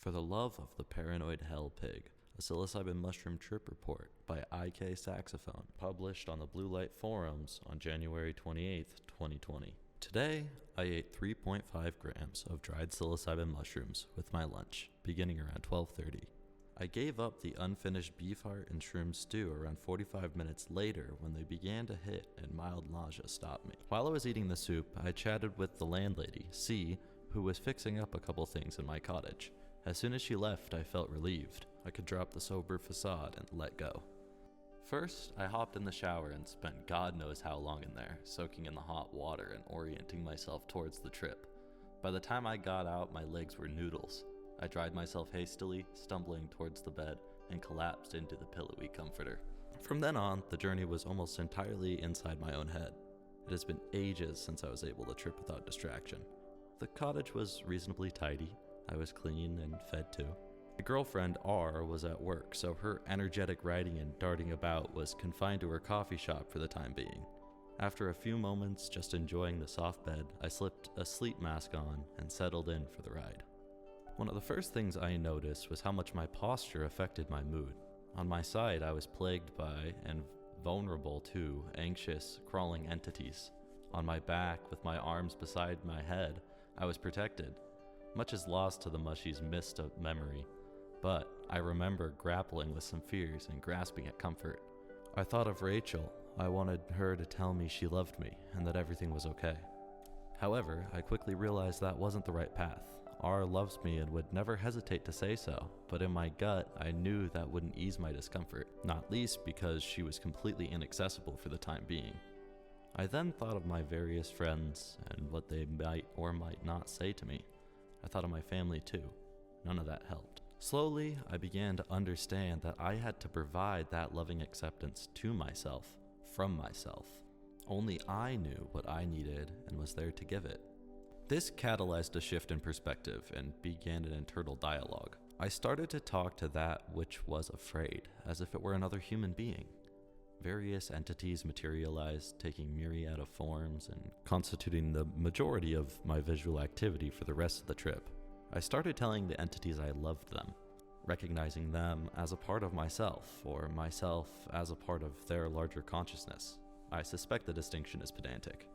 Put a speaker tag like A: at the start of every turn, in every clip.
A: For the Love of the Paranoid Hell Pig, a psilocybin mushroom trip report by IK Saxophone, published on the Blue Light Forums on January 28, 2020. Today, I ate 3.5 grams of dried psilocybin mushrooms with my lunch, beginning around 12:30. I gave up the unfinished beef heart and shroom stew around 45 minutes later when they began to hit and mild nausea stopped me. While I was eating the soup, I chatted with the landlady, C, who was fixing up a couple things in my cottage. As soon as she left, I felt relieved. I could drop the sober facade and let go. First, I hopped in the shower and spent God knows how long in there, soaking in the hot water and orienting myself towards the trip. By the time I got out, my legs were noodles. I dried myself hastily, stumbling towards the bed, and collapsed into the pillowy comforter. From then on, the journey was almost entirely inside my own head. It has been ages since I was able to trip without distraction. The cottage was reasonably tidy. I was clean and fed too. My girlfriend R was at work, so her energetic riding and darting about was confined to her coffee shop for the time being. After a few moments just enjoying the soft bed, I slipped a sleep mask on and settled in for the ride. One of the first things I noticed was how much my posture affected my mood. On my side, I was plagued by, and vulnerable to, anxious, crawling entities. On my back, with my arms beside my head, I was protected. Much is lost to the mushy's mist of memory, but I remember grappling with some fears and grasping at comfort. I thought of Rachel. I wanted her to tell me she loved me and that everything was okay. However, I quickly realized that wasn't the right path. R loves me and would never hesitate to say so, but in my gut, I knew that wouldn't ease my discomfort, not least because she was completely inaccessible for the time being. I then thought of my various friends and what they might or might not say to me. I thought of my family too. None of that helped. Slowly, I began to understand that I had to provide that loving acceptance to myself, from myself. Only I knew what I needed and was there to give it. This catalyzed a shift in perspective and began an internal dialogue. I started to talk to that which was afraid, as if it were another human being. Various entities materialized, taking myriad of forms and constituting the majority of my visual activity for the rest of the trip. I started telling the entities I loved them, recognizing them as a part of myself, or myself as a part of their larger consciousness. I suspect the distinction is pedantic.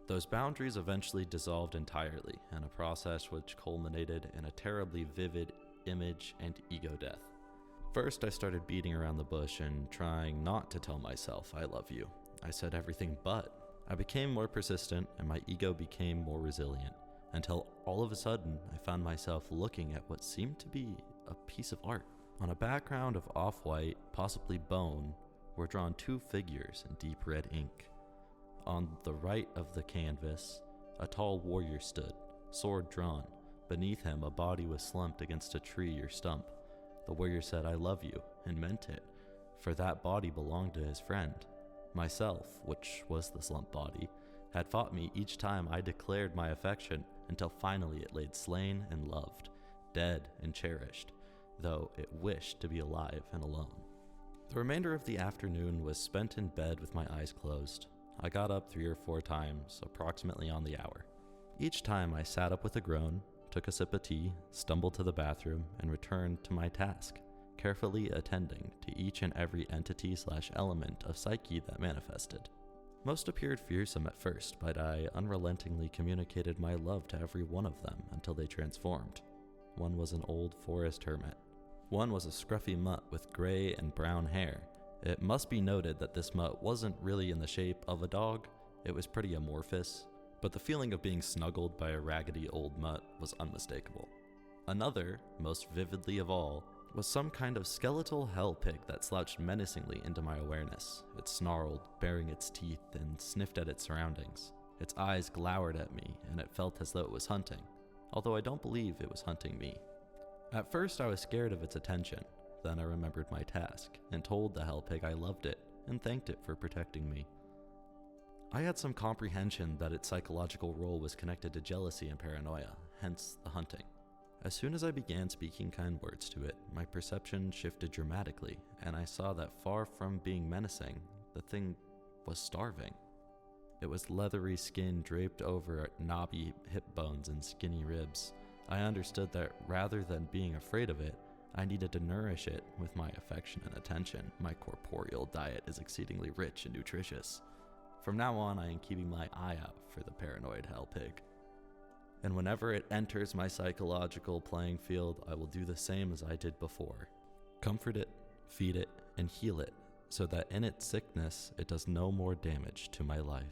A: Those boundaries eventually dissolved entirely in a process which culminated in a terribly vivid image and ego death. First, I started beating around the bush and trying not to tell myself I love you. I said everything but. I became more persistent and my ego became more resilient, until all of a sudden I found myself looking at what seemed to be a piece of art. On a background of off-white, possibly bone, were drawn two figures in deep red ink. On the right of the canvas, a tall warrior stood, sword drawn. Beneath him, a body was slumped against a tree or stump. The warrior said, "I love you," and meant it, for that body belonged to his friend. Myself, which was the slumped body, had fought me each time I declared my affection, until finally it laid slain and loved, dead and cherished, though it wished to be alive and alone. The remainder of the afternoon was spent in bed with my eyes closed. I got up 3 or 4 times, approximately on the hour. Each time I sat up with a groan, took a sip of tea, stumbled to the bathroom, and returned to my task, carefully attending to each and every entity/element of psyche that manifested. Most appeared fearsome at first, but I unrelentingly communicated my love to every one of them until they transformed. One was an old forest hermit. One was a scruffy mutt with gray and brown hair. It must be noted that this mutt wasn't really in the shape of a dog. It was pretty amorphous, but the feeling of being snuggled by a raggedy old mutt was unmistakable. Another, most vividly of all, was some kind of skeletal hell pig that slouched menacingly into my awareness. It snarled, baring its teeth, and sniffed at its surroundings. Its eyes glowered at me, and it felt as though it was hunting, although I don't believe it was hunting me. At first I was scared of its attention. Then I remembered my task, and told the hell pig I loved it, and thanked it for protecting me. I had some comprehension that its psychological role was connected to jealousy and paranoia, hence the hunting. As soon as I began speaking kind words to it, my perception shifted dramatically, and I saw that far from being menacing, the thing was starving. It was leathery skin draped over knobby hip bones and skinny ribs. I understood that rather than being afraid of it, I needed to nourish it with my affection and attention. My corporeal diet is exceedingly rich and nutritious. From now on, I am keeping my eye out for the paranoid hell pig. And whenever it enters my psychological playing field, I will do the same as I did before. Comfort it, feed it, and heal it, so that in its sickness, it does no more damage to my life.